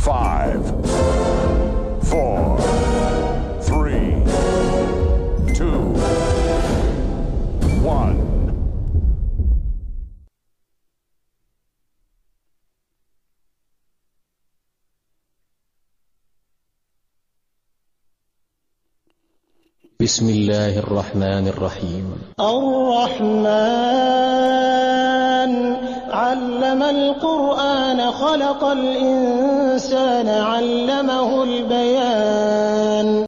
5, 4, 3, 2, 1. Bismillahirrahmanirrahim. Ar-Rahman 'allamal Qur'ana khalaqal insana 'allamahul bayan.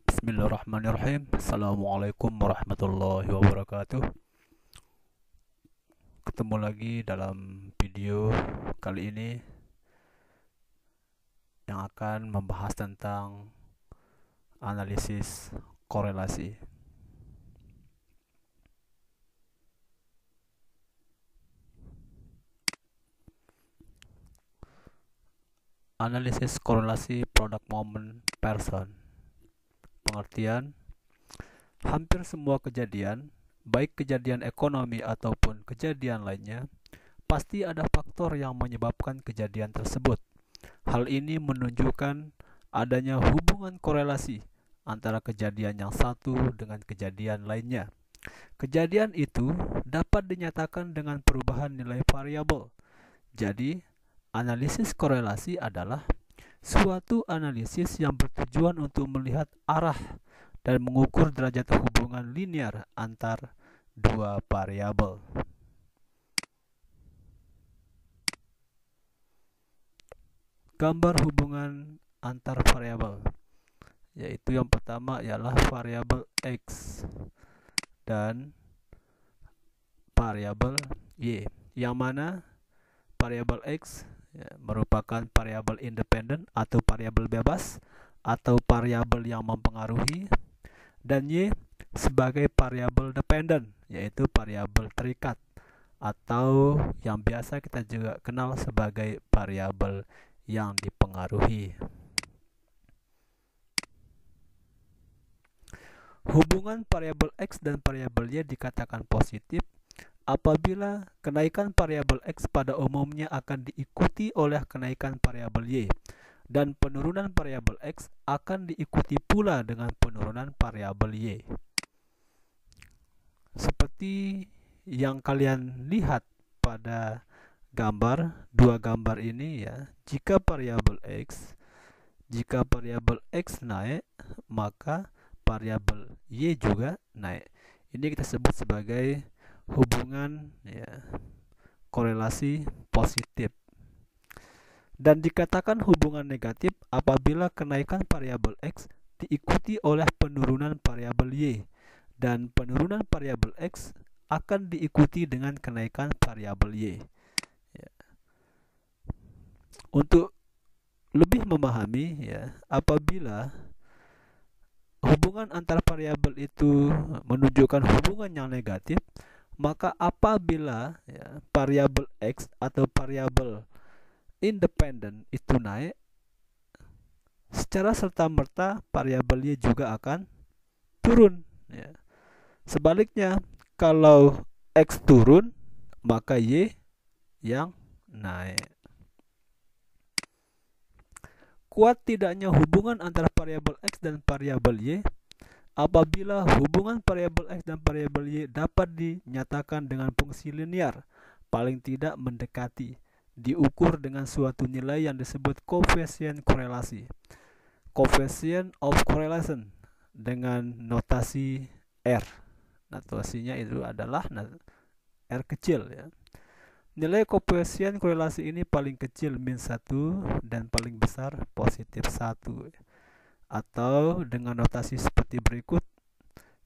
Bismillahirrahmanirrahim. Assalamualaikum warahmatullahi wabarakatuh. Ketemu lagi dalam video kali ini yang akan membahas tentang analisis korelasi. Analisis korelasi product moment person. Pengertian: hampir semua kejadian, baik kejadian ekonomi ataupun kejadian lainnya, pasti ada faktor yang menyebabkan kejadian tersebut. Hal ini menunjukkan adanya hubungan korelasi antara kejadian yang satu dengan kejadian lainnya. Kejadian itu dapat dinyatakan dengan perubahan nilai variabel. Jadi, analisis korelasi adalah suatu analisis yang bertujuan untuk melihat arah dan mengukur derajat hubungan linear antar dua variabel. Gambar hubungan antar variabel, yaitu yang pertama ialah variabel X dan variabel Y, yang mana variabel X merupakan variabel independen atau variabel bebas atau variabel yang mempengaruhi, dan Y sebagai variabel dependen, yaitu variabel terikat atau yang biasa kita juga kenal sebagai variabel yang dipengaruhi. Hubungan variabel X dan variabel Y dikatakan positif apabila kenaikan variabel X pada umumnya akan diikuti oleh kenaikan variabel Y, dan penurunan variabel X akan diikuti pula dengan penurunan variabel Y. Seperti yang kalian lihat pada dua gambar ini ya, jika variabel X naik, maka variabel Y juga naik. Ini kita sebut sebagai hubungan korelasi positif. Dan dikatakan hubungan negatif apabila kenaikan variabel X diikuti oleh penurunan variabel Y, dan penurunan variabel X akan diikuti dengan kenaikan variabel Y. Untuk lebih memahami apabila hubungan antar variabel itu menunjukkan hubungan yang negatif, maka apabila variabel X atau variabel independen itu naik, secara serta-merta variabel Y juga akan turun. Sebaliknya, kalau X turun, maka Y yang naik. Kuat tidaknya hubungan antara variabel X dan variabel Y apabila hubungan variabel X dan variabel Y dapat dinyatakan dengan fungsi linear, paling tidak mendekati, diukur dengan suatu nilai yang disebut koefisien korelasi, coefficient of correlation, dengan notasi R. Notasinya itu adalah R kecil ya. Nilai koefisien korelasi ini paling kecil -1 dan paling besar +1. Atau dengan notasi seperti berikut,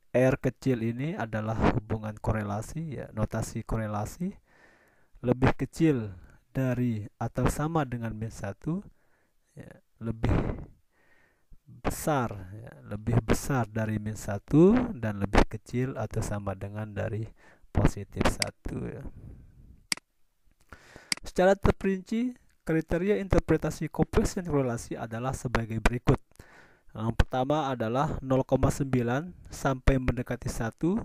R kecil ini adalah hubungan korelasi notasi korelasi lebih kecil dari atau sama dengan -1, lebih besar dari -1 dan lebih kecil atau sama dengan dari +1 Secara terperinci, kriteria interpretasi koefisien korelasi adalah sebagai berikut. Yang pertama adalah 0,9 sampai mendekati 1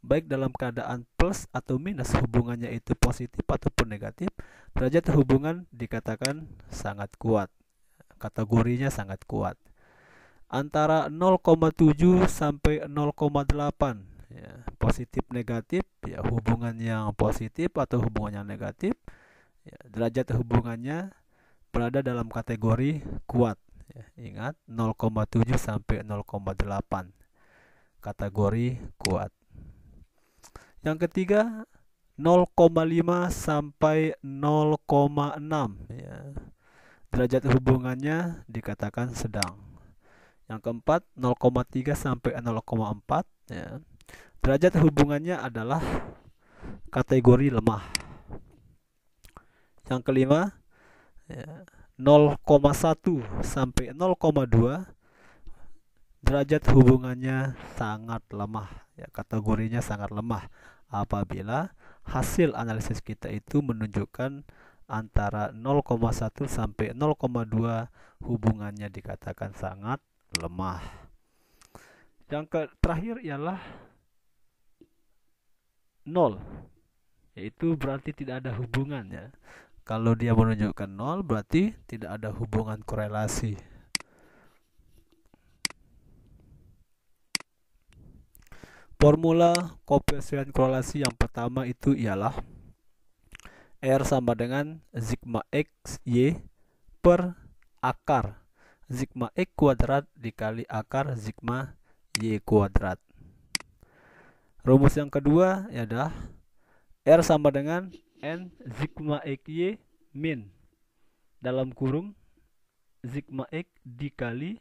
baik dalam keadaan plus atau minus, hubungannya itu positif ataupun negatif, derajat hubungan dikatakan sangat kuat. Kategorinya sangat kuat. Antara 0,7 sampai 0,8 ya, positif negatif ya, hubungan yang positif atau hubungan yang negatif ya, derajat hubungannya berada dalam kategori kuat ya. Ingat 0,7 sampai 0,8 kategori kuat. Yang ketiga 0,5 sampai 0,6 ya, derajat hubungannya dikatakan sedang. Yang keempat 0,3 sampai 0,4 ya, derajat hubungannya adalah kategori lemah. Yang kelima ya, 0,1 sampai 0,2 derajat hubungannya sangat lemah ya, kategorinya sangat lemah apabila hasil analisis kita itu menunjukkan antara 0,1 sampai 0,2 hubungannya dikatakan sangat lemah. Yang terakhir ialah 0, yaitu berarti tidak ada hubungannya. Kalau dia menunjukkan 0 berarti tidak ada hubungan korelasi. Formula koefisien korelasi yang pertama itu ialah R sama dengan sigma X Y per akar sigma X kuadrat dikali akar sigma Y kuadrat. Rumus yang kedua adalah R sama dengan N sigma XY min dalam kurung sigma X dikali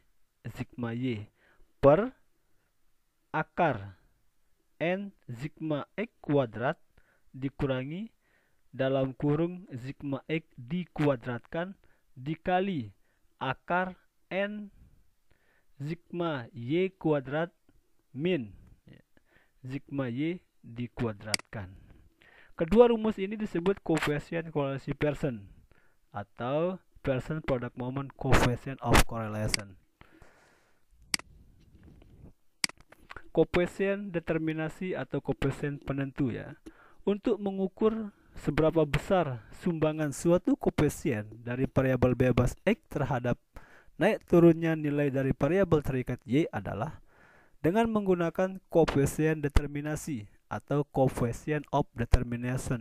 sigma Y per akar N sigma X kuadrat dikurangi dalam kurung sigma X dikuadratkan dikali akar N sigma Y kuadrat min sigma Y dikuadratkan. Kedua rumus ini disebut koefisien korelasi Pearson atau Pearson product moment coefficient of correlation. Koefisien determinasi atau koefisien penentu ya. Untuk mengukur seberapa besar sumbangan suatu koefisien dari variabel bebas X terhadap naik turunnya nilai dari variabel terikat Y adalah dengan menggunakan koefisien determinasi atau coefficient of determination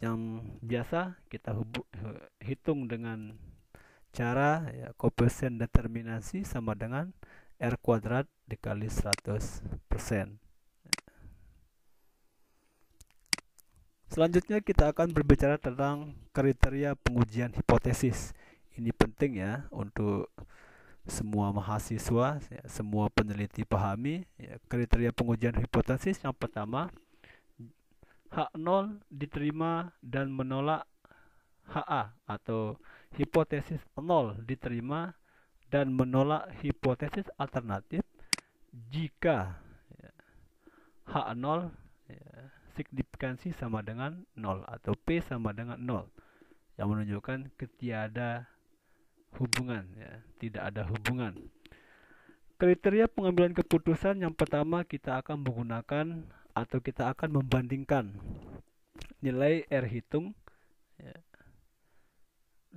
yang biasa kita hitung dengan cara ya, koefisien determinasi sama dengan R kuadrat dikali 100%. Selanjutnya kita akan berbicara tentang kriteria pengujian hipotesis. Ini penting ya untuk semua mahasiswa, ya, semua peneliti pahami ya, kriteria pengujian hipotesis. Yang pertama, H0 diterima dan menolak HA atau hipotesis 0 diterima dan menolak hipotesis alternatif jika ya, H0 ya, signifikansi sama dengan 0 atau P sama dengan 0 yang menunjukkan ketiada hubungan ya, tidak ada hubungan. Kriteria pengambilan keputusan yang pertama kita akan menggunakan atau kita akan membandingkan nilai R hitung ya,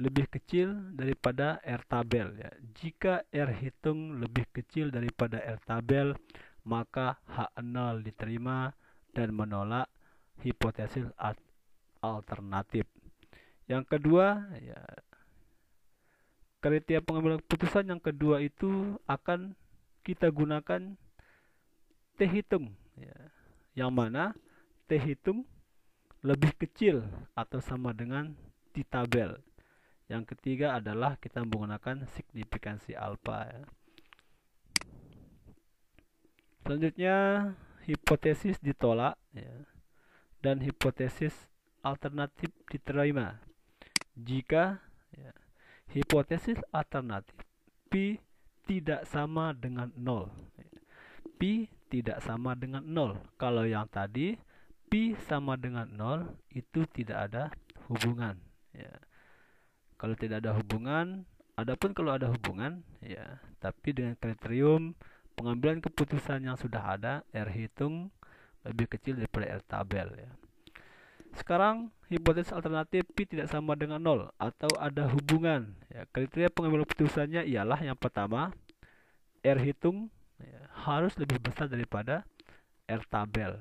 lebih kecil daripada R tabel ya. Jika R hitung lebih kecil daripada R tabel, maka H0 diterima dan menolak hipotesis alternatif. Yang kedua ya, kriteria pengambilan keputusan yang kedua itu akan kita gunakan T hitung ya, yang mana T hitung lebih kecil atau sama dengan T tabel. Yang ketiga adalah kita menggunakan signifikansi alfa ya. Selanjutnya hipotesis ditolak ya, dan hipotesis alternatif diterima jika ya, hipotesis alternatif P tidak sama dengan 0. P tidak sama dengan 0. Kalau yang tadi P sama dengan 0 itu tidak ada hubungan ya. Kalau tidak ada hubungan, adapun kalau ada hubungan ya, tapi dengan kriterium pengambilan keputusan yang sudah ada, R hitung lebih kecil daripada R tabel ya. Sekarang hipotesis alternatif Pi tidak sama dengan 0 atau ada hubungan ya. Kriteria pengambilan keputusannya ialah yang pertama, R hitung ya, harus lebih besar daripada R tabel.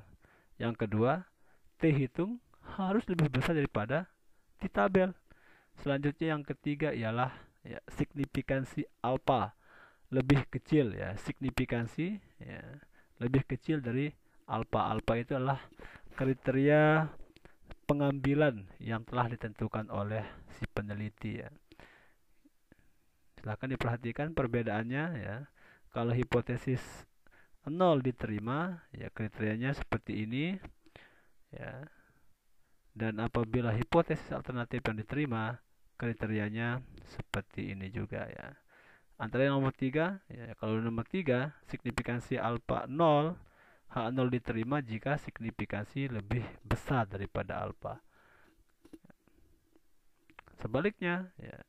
Yang kedua, T hitung harus lebih besar daripada T tabel. Selanjutnya yang ketiga ialah ya, signifikansi alfa lebih kecil ya, signifikansi ya, lebih kecil dari alfa. Alfa itu adalah kriteria pengambilan yang telah ditentukan oleh si peneliti ya. Silahkan diperhatikan perbedaannya ya. Kalau hipotesis 0 diterima ya, kriterianya seperti ini ya. Dan apabila hipotesis alternatif yang diterima, kriterianya seperti ini juga ya. Antara yang nomor 3 ya, kalau nomor 3 signifikansi alfa 0, H0 diterima jika signifikansi lebih besar daripada alfa. Sebaliknya ya,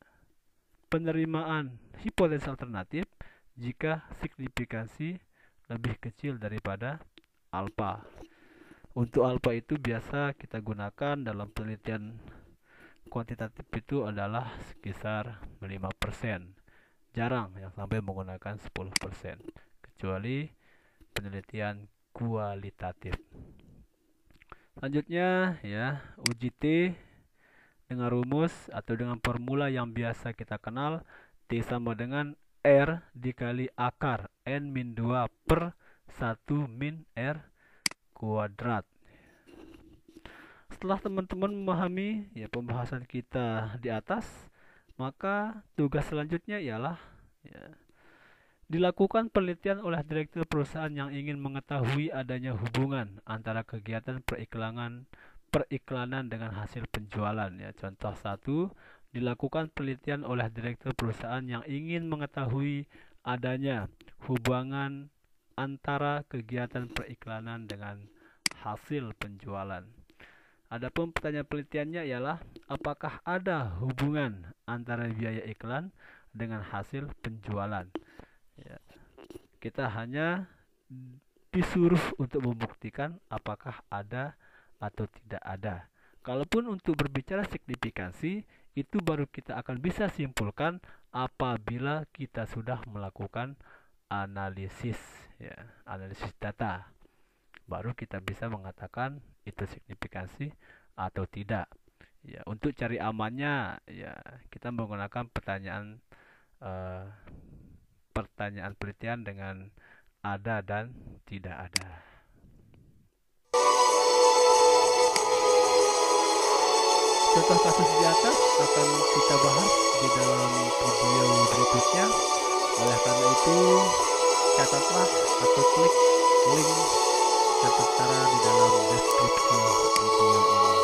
penerimaan hipotesis alternatif jika signifikansi lebih kecil daripada alfa. Untuk alfa itu biasa kita gunakan dalam penelitian kuantitatif itu adalah sekitar 5%. Jarang yang sampai menggunakan 10%, kecuali penelitian kualitatif. Selanjutnya ya, uji T dengan rumus atau dengan formula yang biasa kita kenal, T sama dengan R dikali akar N-2 per 1 min R kuadrat. Setelah teman-teman memahami ya pembahasan kita di atas, maka tugas selanjutnya ialah ya, dilakukan penelitian oleh direktur perusahaan yang ingin mengetahui adanya hubungan antara kegiatan periklanan dengan hasil penjualan ya. Contoh 1, dilakukan penelitian oleh direktur perusahaan yang ingin mengetahui adanya hubungan antara kegiatan periklanan dengan hasil penjualan. Adapun pertanyaan penelitiannya ialah apakah ada hubungan antara biaya iklan dengan hasil penjualan. Ya, kita hanya disuruh untuk membuktikan apakah ada atau tidak ada. Kalaupun untuk berbicara signifikansi, itu baru kita akan bisa simpulkan apabila kita sudah melakukan analisis ya, analisis data. Baru kita bisa mengatakan itu signifikansi atau tidak. Ya, untuk cari amannya ya kita menggunakan pertanyaan penelitian dengan ada dan tidak ada. Contoh kasus di atas akan kita bahas di dalam video berikutnya. Oleh karena itu, catatlah atau klik link yang tertera di dalam deskripsi video ini.